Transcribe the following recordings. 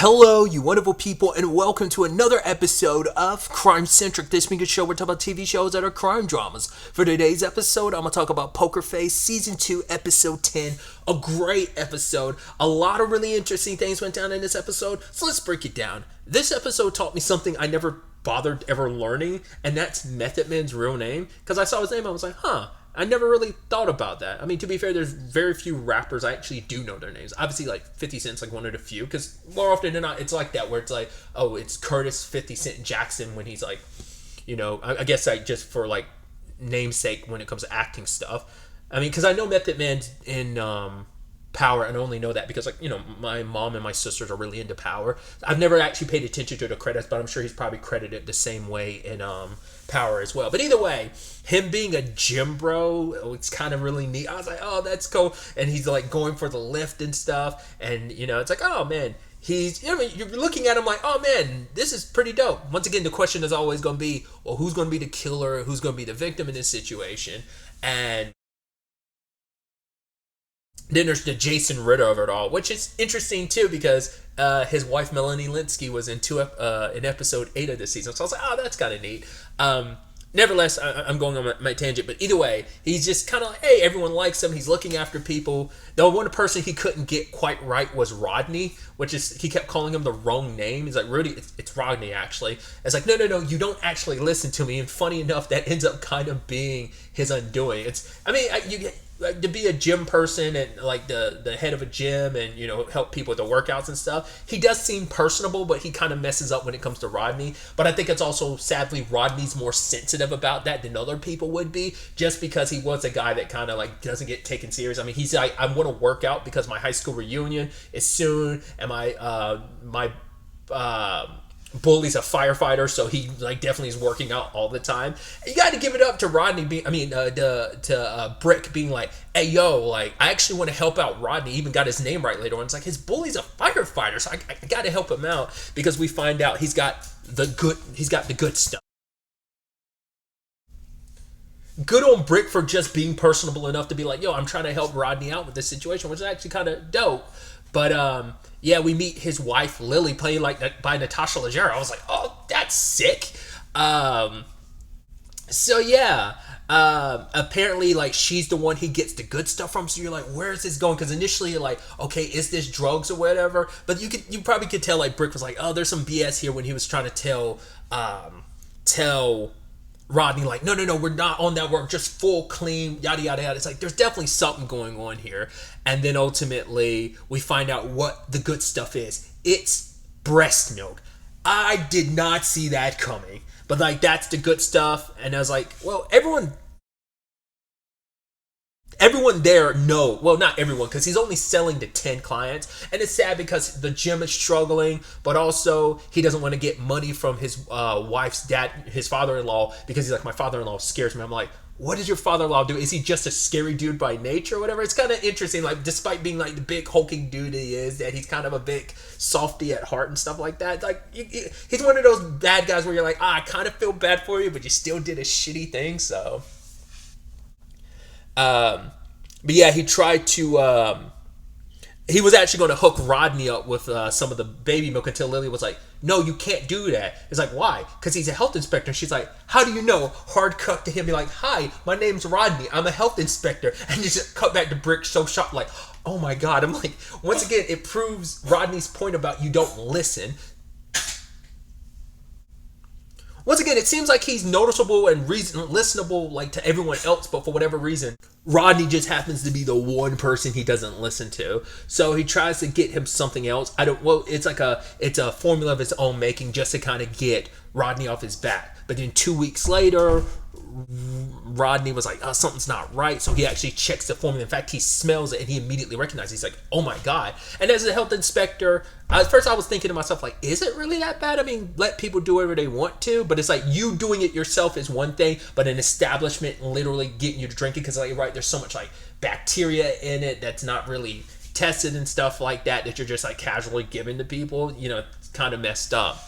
Hello, you wonderful people, and welcome to another episode of Crime Centric. This being a show we're talking about TV shows that are crime dramas. For today's episode, I'm going to talk about Poker Face, Season 2, Episode 10. A great episode. A lot of really interesting things went down in this episode, so let's break it down. This episode taught me something I never bothered ever learning, and that's Method Man's real name. Because I saw his name, I was like, I never really thought about that. I mean, to be fair, there's very few rappers I actually do know their names. Obviously, like 50 Cent's like one of the few, because more often than not, it's like that, where it's like, oh, it's Curtis 50 Cent Jackson when he's like, I guess like just for like namesake when it comes to acting stuff. I mean, because I know Method Man's in Power, and I only know that because like, my mom and my sisters are really into Power. I've never actually paid attention to the credits, but I'm sure he's probably credited the same way in Power as well. But either way, him being a gym bro, it's kind of really neat. I was like, oh, that's cool. And he's like going for the lift and stuff, and it's like, oh man, he's, you're looking at him like, oh man, this is pretty dope. Once again, the question is always going to be, well, who's going to be the killer, who's going to be the victim in this situation? And then there's the Jason Ritter of it all, which is interesting too, because his wife Melanie Linsky was in episode 8 of this season. So I was like, oh, that's kind of neat. Nevertheless, I'm going on my tangent, but either way, he's just kind of like, hey, everyone likes him. He's looking after people. The one person he couldn't get quite right was Rodney, which is, he kept calling him the wrong name. He's like, Rudy, it's Rodney, actually. It's like, no, you don't actually listen to me. And funny enough, that ends up kind of being his undoing. To be a gym person and like the head of a gym and help people with the workouts and stuff, he does seem personable, but he kind of messes up when it comes to Rodney. But I think it's also, sadly, Rodney's more sensitive about that than other people would be, just because he was a guy that kind of like doesn't get taken serious. I mean, he's like, I want to work out because my high school reunion is soon, and my bully's a firefighter, so he like definitely is working out all the time. And you got to give it up to Rodney Brick being like, hey yo, like I actually want to help out Rodney. Even got his name right later on. It's like, his bully's a firefighter, so I got to help him out, because we find out he's got the good stuff. Good on Brick for just being personable enough to be like, yo, I'm trying to help Rodney out with this situation, which is actually kind of dope. But yeah, we meet his wife Lily, played like by Natasha Leggero. I was like, oh, that's sick. So yeah, apparently like she's the one he gets the good stuff from. So you're like, where is this going? Because initially you're like, okay, is this drugs or whatever? But you probably could tell like Brick was like, oh, there's some BS here when he was trying to tell Rodney like, no, we're not on that, we're just full clean, yada yada yada. It's like, there's definitely something going on here. And then ultimately we find out what the good stuff is. It's breast milk. I did not see that coming, but like, that's the good stuff. And I was like, well, everyone there not everyone, because he's only selling to 10 clients, and it's sad because the gym is struggling, but also he doesn't want to get money from his wife's dad, his father-in-law, because he's like, my father-in-law scares me. I'm like, what does your father-in-law do? Is he just a scary dude by nature or whatever? It's kind of interesting, like, despite being like the big hulking dude he is, that he's kind of a big softy at heart and stuff like that. Like, he's one of those bad guys where you're like, I kind of feel bad for you, but you still did a shitty thing. So but yeah, he tried to he was actually going to hook Rodney up with some of the baby milk, until Lily was like, no, you can't do that. It's like, why? Because he's a health inspector. And she's like, how do you know? Hard cut to him, be like, hi, my name's Rodney, I'm a health inspector. And you just cut back to Brick, so shocked, like, oh my god. I'm like, once again, it proves Rodney's point about you don't listen. Once again, it seems like he's noticeable and listenable like to everyone else, but for whatever reason, Rodney just happens to be the one person he doesn't listen to. So he tries to get him something else. It's a formula of his own making, just to kind of get Rodney off his back. But then 2 weeks later, Rodney was like, oh, something's not right. So he actually checks the formula. In fact, he smells it and he immediately recognizes. He's like, oh my god. And as a health inspector, at first I was thinking to myself, like, is it really that bad? I mean, let people do whatever they want to, but it's like, you doing it yourself is one thing, but an establishment literally getting you to drink it, because like, right, there's so much like bacteria in it that's not really tested and stuff like that you're just like casually giving to people, it's kind of messed up.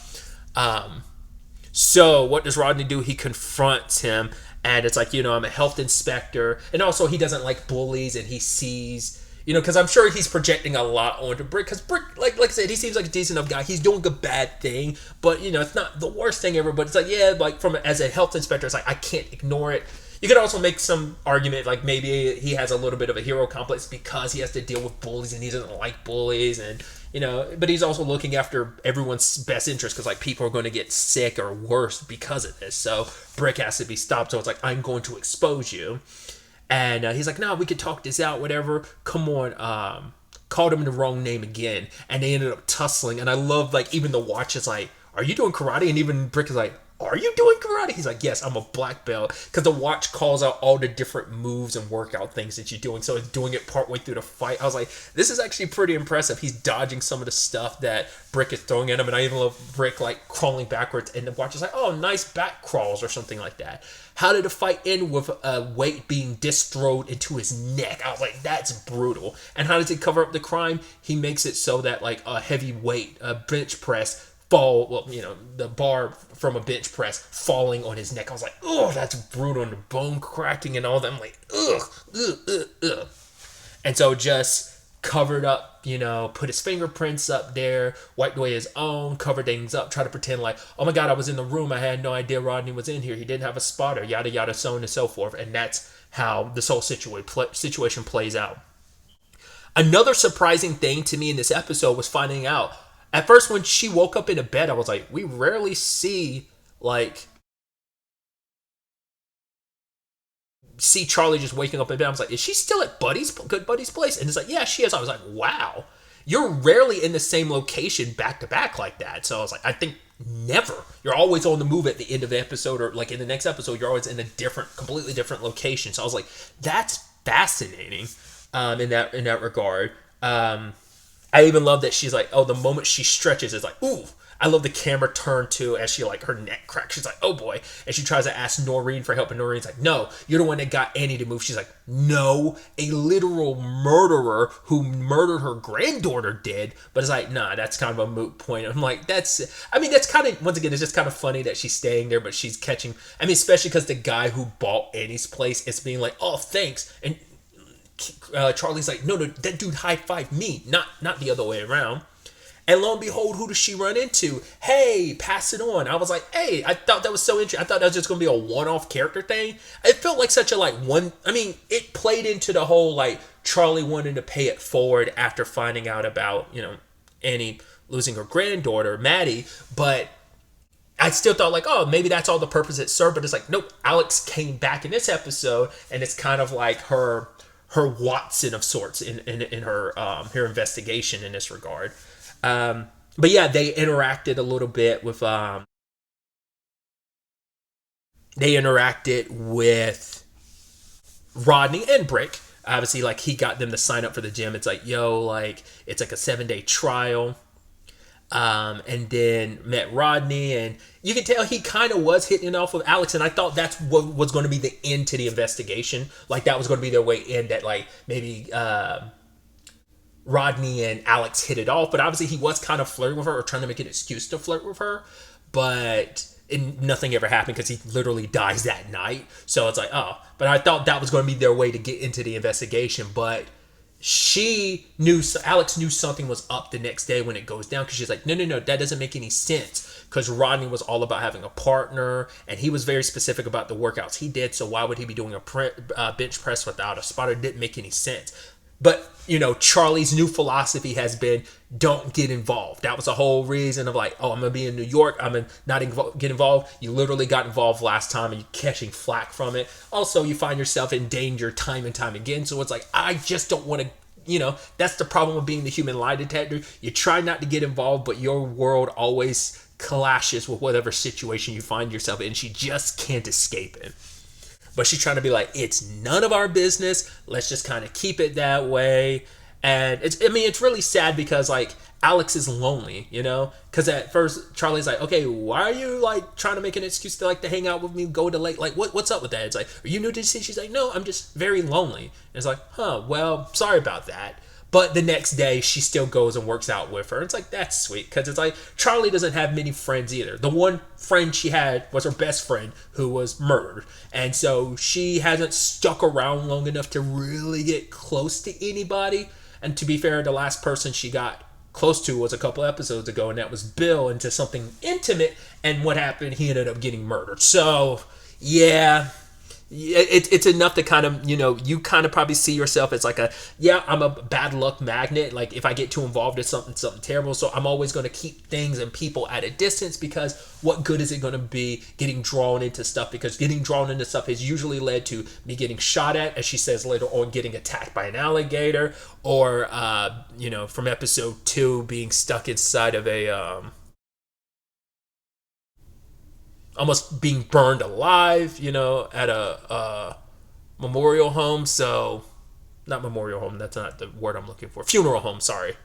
So what does Rodney do? He confronts him, and it's like, I'm a health inspector, and also he doesn't like bullies, and he sees Because I'm sure he's projecting a lot onto Brick. Because Brick, like I said, he seems like a decent enough guy. He's doing a bad thing, but it's not the worst thing ever. But it's like, yeah, like from as a health inspector, it's like I can't ignore it. You could also make some argument like maybe he has a little bit of a hero complex because he has to deal with bullies and he doesn't like bullies, and but he's also looking after everyone's best interest because like people are going to get sick or worse because of this. So Brick has to be stopped. So it's like, I'm going to expose you. And he's like, no, we could talk this out, whatever. Come on. Called him the wrong name again. And they ended up tussling. And I love, like, even the watch is like, are you doing karate? And even Brick is like, are you doing karate? He's like, yes, I'm a black belt. Because the watch calls out all the different moves and workout things that you're doing. So it's doing it partway through the fight. I was like, this is actually pretty impressive. He's dodging some of the stuff that Brick is throwing at him. And I even love Brick, like, crawling backwards. And the watch is like, oh, nice back crawls or something like that. How did the fight end with a weight being distrode into his neck? I was like, that's brutal. And how does he cover up the crime? He makes it so that, like, a heavy weight, a bench press, the bar from a bench press falling on his neck. I was like, oh, that's brutal, and the bone cracking and all that. I'm like, ugh. And so just covered up, put his fingerprints up there, wiped away his own, covered things up, tried to pretend like, oh my God, I was in the room. I had no idea Rodney was in here. He didn't have a spotter, yada, yada, so on and so forth. And that's how this whole situation plays out. Another surprising thing to me in this episode was finding out, at first, when she woke up in a bed, I was like, we rarely see Charlie just waking up in bed. I was like, is she still at Good Buddy's place? And it's like, yeah, she is. I was like, wow, you're rarely in the same location back to back like that. So I was like, I think never. You're always on the move at the end of the episode, or like in the next episode, you're always in a completely different location. So I was like, that's fascinating in that regard. I even love that she's like, oh, the moment she stretches, it's like, ooh. I love the camera turn to as she, like, her neck cracks. She's like, oh boy. And she tries to ask Noreen for help. And Noreen's like, no, you're the one that got Annie to move. She's like, no, a literal murderer who murdered her granddaughter did. But it's like, nah, that's kind of a moot point. I'm like, that's kind of, once again, it's just kind of funny that she's staying there, but she's catching, especially because the guy who bought Annie's place is being like, oh, thanks. And Charlie's like, no, that dude high-fived me, not the other way around. And lo and behold, who does she run into? Hey, pass it on. I was like, hey, I thought that was so interesting. I thought that was just going to be a one-off character thing. It felt like such a, like, it played into the whole, like, Charlie wanting to pay it forward after finding out about, Annie losing her granddaughter, Maddie. But I still thought, like, oh, maybe that's all the purpose it served. But it's like, nope, Alex came back in this episode, and it's kind of like her Watson of sorts in her investigation in this regard. But yeah, they interacted a little bit with Rodney and Brick. Obviously, like, he got them to sign up for the gym. It's like, yo, like, it's like a 7-day trial. And then met Rodney, and you can tell he kind of was hitting it off with Alex, and I thought that's what was going to be the end to the investigation. Like, that was going to be their way in, that, like, maybe Rodney and Alex hit it off, but obviously he was kind of flirting with her or trying to make an excuse to flirt with her, but nothing ever happened because he literally dies that night. So it's like, oh, but I thought that was going to be their way to get into the investigation, but Alex knew something was up the next day when it goes down, because she's like, no, that doesn't make any sense, because Rodney was all about having a partner, and he was very specific about the workouts he did, so why would he be doing a bench press without a spotter? It didn't make any sense. But, Charlie's new philosophy has been, don't get involved. That was the whole reason of like, oh, I'm going to be in New York, I'm going to not get involved. You literally got involved last time and you're catching flack from it. Also, you find yourself in danger time and time again. So it's like, I just don't want to, that's the problem with being the human lie detector. You try not to get involved, but your world always clashes with whatever situation you find yourself in. She just can't escape it. But she's trying to be like, it's none of our business. Let's just kind of keep it that way. And it's really sad because, like, Alex is lonely, because at first Charlie's like, okay, why are you, like, trying to make an excuse to, like, to hang out with me, go to late, like, what's up with that? It's like, are you new to the city? She's like, no, I'm just very lonely. And it's like, well, sorry about that. But the next day, she still goes and works out with her. It's like, that's sweet. Because it's like, Charlie doesn't have many friends either. The one friend she had was her best friend who was murdered. And so she hasn't stuck around long enough to really get close to anybody. And to be fair, the last person she got close to was a couple episodes ago, and that was Bill, into something intimate. And what happened? He ended up getting murdered. So, yeah, it's enough to kind of, you kind of probably see yourself as like I'm a bad luck magnet. Like, if I get too involved in something terrible, so I'm always going to keep things and people at a distance, because what good is it going to be getting drawn into stuff? Because getting drawn into stuff has usually led to me getting shot at, as she says later on, getting attacked by an alligator, or from episode 2, being stuck inside of a almost being burned alive, at a memorial home. So, not memorial home, that's not the word I'm looking for. Funeral home, sorry.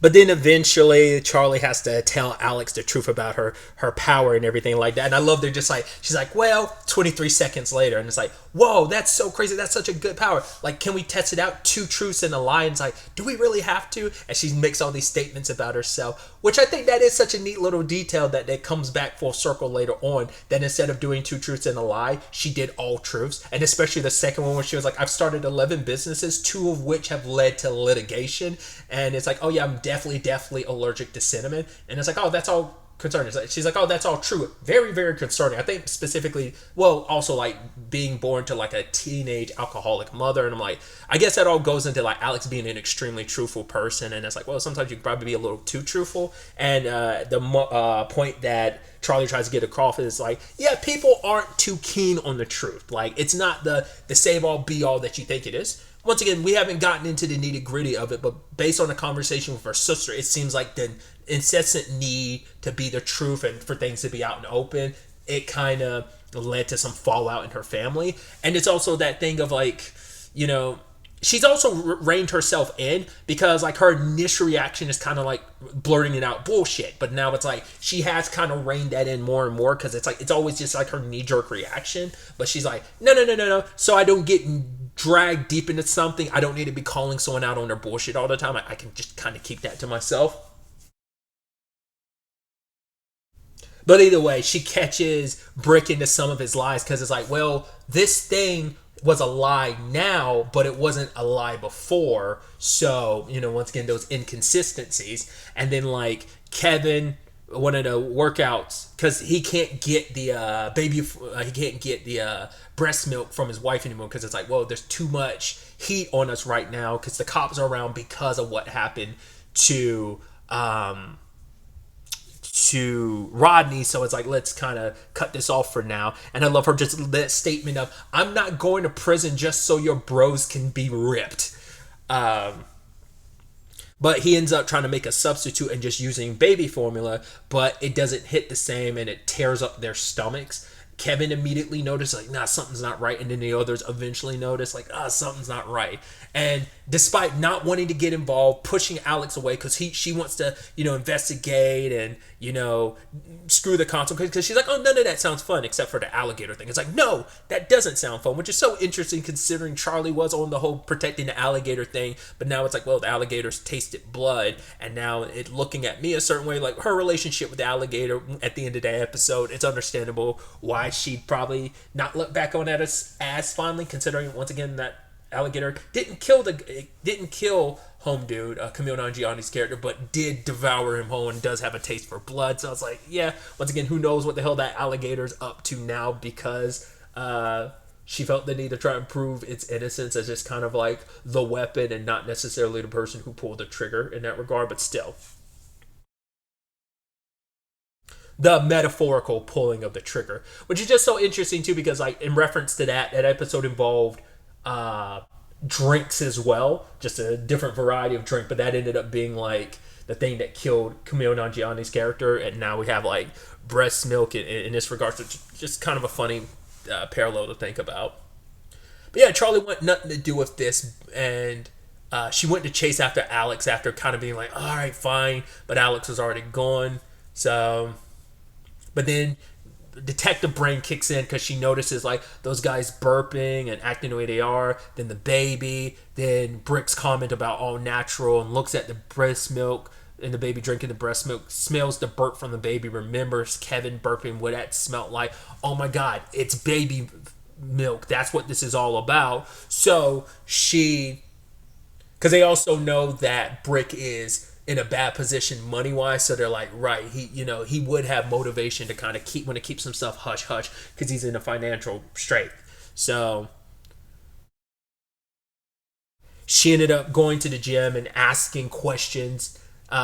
But then eventually Charlie has to tell Alex the truth about her power and everything like that. And I love they're just like, she's like, well, 23 seconds later. And it's like, whoa, that's so crazy. That's such a good power. Like, can we test it out? 2 truths and a lie. And it's like, do we really have to? And she makes all these statements about herself, which I think that is such a neat little detail that comes back full circle later on. That instead of doing 2 truths and a lie, she did all truths. And especially the second one where she was like, I've started 11 businesses, 2 of which have led to litigation. And it's like, oh yeah, I'm definitely allergic to cinnamon. And it's like, oh, that's all concerning. She's like, oh, that's all true. Very, very concerning. I think specifically, well, also like being born to like a teenage alcoholic mother. And I'm like, I guess that all goes into like Alex being an extremely truthful person. And it's like, well, sometimes you can probably be a little too truthful. And the point that Charlie tries to get across is like, yeah, people aren't too keen on the truth. Like, it's not the save all be all that you think it is. Once again, we haven't gotten into the nitty gritty of it, but based on the conversation with her sister, it seems like the incessant need to be the truth and for things to be out and open, it kind of led to some fallout in her family. And it's also that thing of like, she's also reined herself in, because like her initial reaction is kind of like blurting it out bullshit, but now it's like she has kind of reined that in more and more, because it's like it's always just like her knee-jerk reaction. But she's like, no, so I don't get dragged deep into something. I don't need to be calling someone out on their bullshit all the time. I can just kind of keep that to myself. But either way, she catches Brick into some of his lies, because it's like, well, this thing was a lie now, but it wasn't a lie before. So, once again, those inconsistencies. And then like Kevin, one of the workouts, because he can't get the he can't get the breast milk from his wife anymore, because it's like, whoa, there's too much heat on us right now, because the cops are around because of what happened to Rodney. So it's like, let's kind of cut this off for now. And I love her just that statement of, I'm not going to prison just so your bros can be ripped. But he ends up trying to make a substitute and just using baby formula, but it doesn't hit the same, and it tears up their stomachs. Kevin immediately noticed, like, nah, something's not right. And then the others eventually notice, like, something's not right. And despite not wanting to get involved, pushing Alex away, because she wants to, investigate and, screw the console, because she's like, oh, none of that sounds fun except for the alligator thing. It's like, no, that doesn't sound fun, which is so interesting considering Charlie was on the whole protecting the alligator thing. But now it's like, well, the alligators tasted blood, and now it looking at me a certain way. Like, her relationship with the alligator at the end of the episode, it's understandable why she'd probably not look back on that as fondly, considering once again that alligator didn't kill home dude, Camille Nanjiani's character, but did devour him whole and does have a taste for blood. So I was like, yeah, once again, who knows what the hell that alligator's up to now, because she felt the need to try and prove its innocence as just kind of like the weapon and not necessarily the person who pulled the trigger in that regard, but still. The metaphorical pulling of the trigger, which is just so interesting too, because like in reference to that episode involved drinks as well, just a different variety of drink, but that ended up being like the thing that killed Camille Nanjiani's character, and now we have like breast milk in this regard. So just kind of a funny parallel to think about. But yeah, Charlie wanted nothing to do with this, and she went to chase after Alex after kind of being like, all right, fine, but Alex was already gone. So, but then detective brain kicks in because she notices like those guys burping and acting the way they are. Then the baby. Then Brick's comment about all natural and looks at the breast milk and the baby drinking the breast milk, smells the burp from the baby, remembers Kevin burping what that smelled like. Oh my God, it's baby milk. That's what this is all about. So because they also know that Brick is in a bad position money wise, so they're like, right, he would have motivation to kind of keep some stuff hush hush because he's in a financial strait. So she ended up going to the gym and asking questions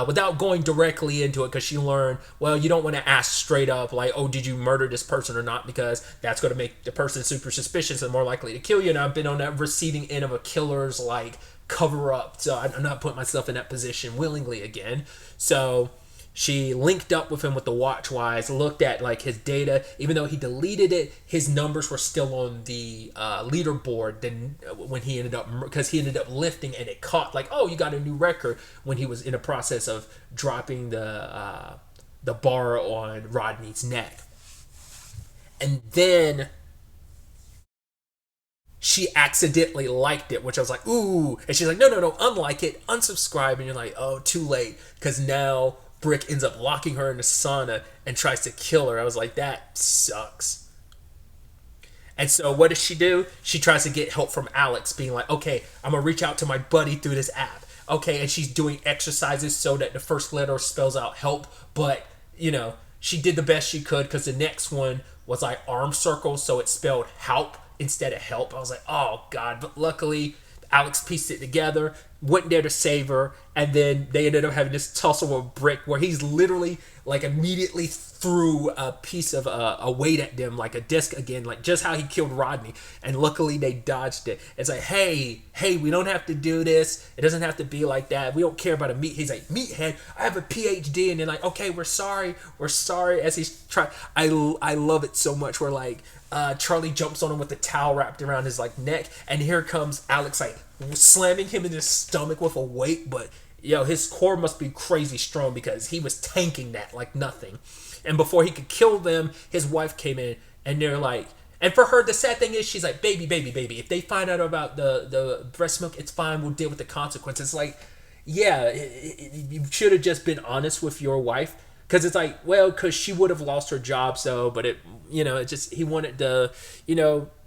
without going directly into it because she learned, well, you don't want to ask straight up like, oh, did you murder this person or not, because that's going to make the person super suspicious and more likely to kill you. And I've been on that receiving end of a killer's like cover up, so I'm not putting myself in that position willingly again. So she linked up with him with the watch wise, looked at like his data. Even though he deleted it, his numbers were still on the leaderboard. Then when he ended up, because he ended up lifting and it caught like, oh, you got a new record, when he was in a process of dropping the bar on Rodney's neck. And then she accidentally liked it, which I was like, ooh. And she's like, no, unlike it, unsubscribe. And you're like, oh, too late. Because now Brick ends up locking her in the sauna and tries to kill her. I was like, that sucks. And so what does she do? She tries to get help from Alex, being like, okay, I'm going to reach out to my buddy through this app. Okay, and she's doing exercises so that the first letter spells out help. But, she did the best she could because the next one was like arm circles, so it spelled help instead of help. I was like, oh God. But luckily Alex pieced it together, went there to save her, and then they ended up having this tussle with Brick where he's literally like immediately threw a piece of a weight at them, like a disc again, like just how he killed Rodney. And luckily they dodged it. It's like, hey, we don't have to do this. It doesn't have to be like that. We don't care about a meat. He's like, meathead, I have a PhD. And they're like, okay, we're sorry. As he's trying, I love it so much where like Charlie jumps on him with the towel wrapped around his like neck, and here comes Alex like slamming him in his stomach with a weight. But his core must be crazy strong because he was tanking that like nothing. And before he could kill them, his wife came in, and they're like, and for her, the sad thing is, she's like, baby. If they find out about the breast milk, it's fine. We'll deal with the consequences. Like, yeah, you should have just been honest with your wife. Because it's like, well, because she would have lost her job, but it just, he wanted to,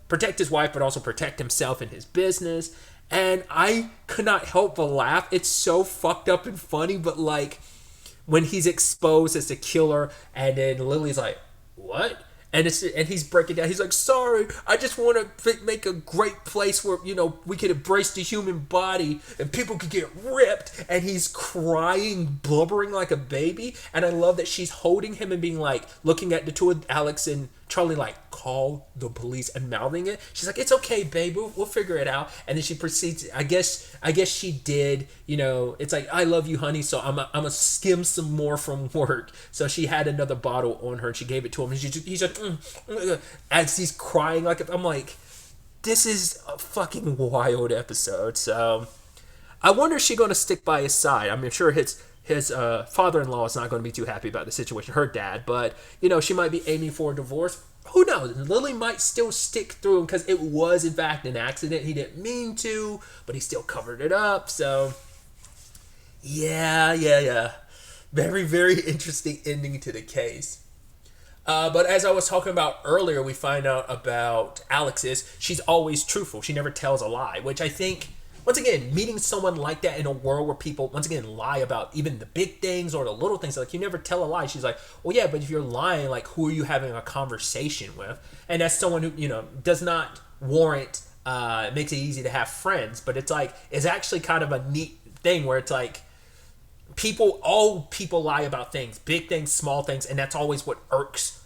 protect his wife, but also protect himself and his business. And I could not help but laugh. It's so fucked up and funny, but like, when he's exposed as the killer, and then Lily's like, what? And he's breaking down. He's like, sorry, I just want to make a great place where, we could embrace the human body and people could get ripped. And he's crying, blubbering like a baby. And I love that she's holding him and being like, looking at the two of Alex and Charlie, like, call the police, and mouthing it. She's like, it's okay, babe, we'll figure it out. And then she proceeds, I guess she did, it's like, I love you, honey, so I'm gonna skim some more from work. So she had another bottle on her, and she gave it to him, and he's like, as he's crying, like, I'm like, this is a fucking wild episode. So I wonder if she's gonna stick by his side. I mean, I'm sure his father-in-law is not going to be too happy about the situation, her dad, but she might be aiming for a divorce. Who knows? Lily might still stick through him because it was in fact an accident. He didn't mean to, but he still covered it up. So yeah, very, very interesting ending to the case. But as I was talking about earlier, we find out about Alex's. She's always truthful. She never tells a lie, which I think, once again, meeting someone like that in a world where people, once again, lie about even the big things or the little things, like, you never tell a lie. She's like, well, yeah, but if you're lying, like, who are you having a conversation with? And that's someone who, does not warrant, it makes it easy to have friends, but it's like, it's actually kind of a neat thing where it's like, all people lie about things, big things, small things, and that's always what irks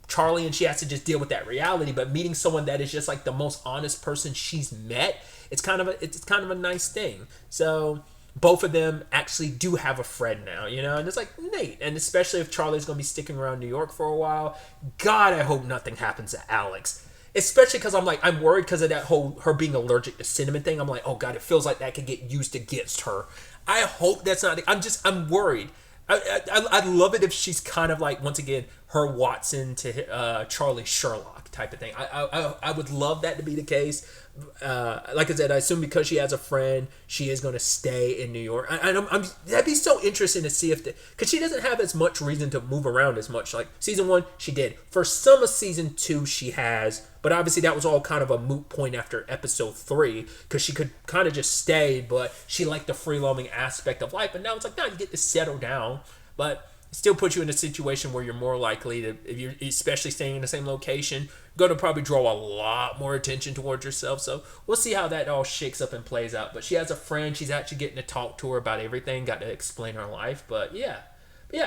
Charlie, and she has to just deal with that reality. But meeting someone that is just like the most honest person she's met, it's kind of a nice thing. So both of them actually do have a friend now, and it's like Nate. And especially if Charlie's gonna be sticking around New York for a while, God, I hope nothing happens to Alex. Especially because I'm worried because of that whole her being allergic to cinnamon thing. I'm like, oh God, it feels like that could get used against her. I hope that's not. I'm worried. I'd love it if she's kind of like, once again, her Watson to Charlie Sherlock type of thing. I would love that to be the case. Like I said, I assume because she has a friend, she is going to stay in New York. That'd be so interesting to see because she doesn't have as much reason to move around as much. Like season 1, she did. For some of season 2, she has, but obviously that was all kind of a moot point after episode 3 because she could kind of just stay, but she liked the free roaming aspect of life. But now it's like, no, you get to settle down, but it still puts you in a situation where you're more likely to, if you're especially staying in the same location, going to probably draw a lot more attention towards yourself. So we'll see how that all shakes up and plays out. But she has a friend. She's actually getting to talk to her about everything, got to explain her life. But yeah,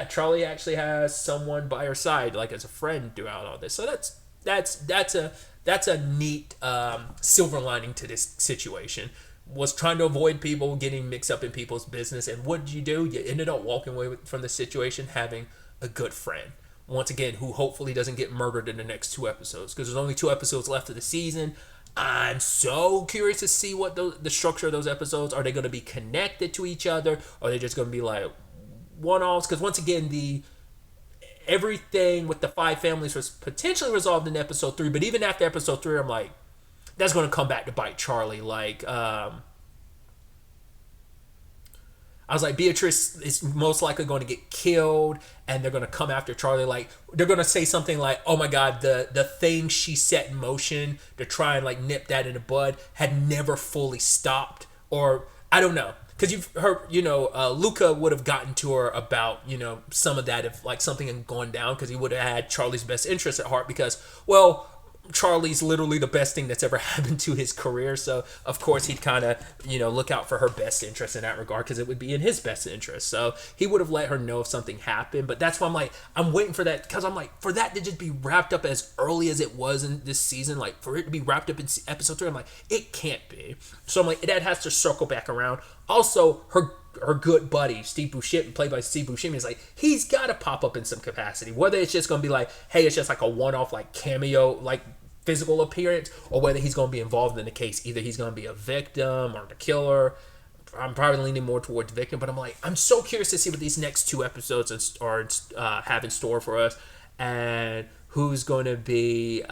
Charlie actually has someone by her side, like as a friend throughout all this. So that's a neat silver lining to this situation. Was trying to avoid people getting mixed up in people's business, and what did you do? You ended up walking away from the situation having a good friend. Once again, who hopefully doesn't get murdered in the next 2 episodes, because there's only 2 episodes left of the season. I'm so curious to see what the structure of those episodes are. They going to be connected to each other, or are they just going to be like one-offs? Because once again, everything with the 5 families was potentially resolved in episode 3, but even after episode 3, I'm like, that's going to come back to bite Charlie. Like, I was like, Beatrice is most likely going to get killed, and they're going to come after Charlie. Like, they're going to say something like, oh my God, the thing she set in motion to try and like nip that in the bud had never fully stopped. Or, I don't know. Because you've heard, Luca would have gotten to her about, some of that if like something had gone down, because he would have had Charlie's best interest at heart because, well, Charlie's literally the best thing that's ever happened to his career. So, of course, he'd kind of, look out for her best interest in that regard because it would be in his best interest. So, he would have let her know if something happened. But that's why I'm like, I'm waiting for that because I'm like, for that to just be wrapped up as early as it was in this season, like for it to be wrapped up in episode 3, I'm like, it can't be. So, I'm like, that has to circle back around. Also, her good buddy, Steve Buscemi, played by Steve Buscemi, is like, he's got to pop up in some capacity. Whether it's just going to be like, hey, it's just like a one-off, like cameo, like physical appearance, or whether he's going to be involved in the case. Either he's going to be a victim or the killer. I'm probably leaning more towards victim, but I'm like, I'm so curious to see what these next 2 episodes have in store for us, and who's going to be,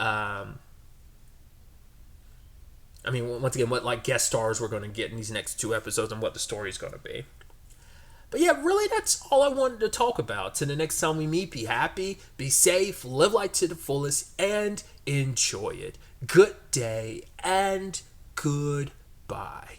once again, what like guest stars we're going to get in these next 2 episodes and what the story is going to be. But yeah, really, that's all I wanted to talk about. Till the next time we meet, be happy, be safe, live life to the fullest, and enjoy it. Good day and goodbye.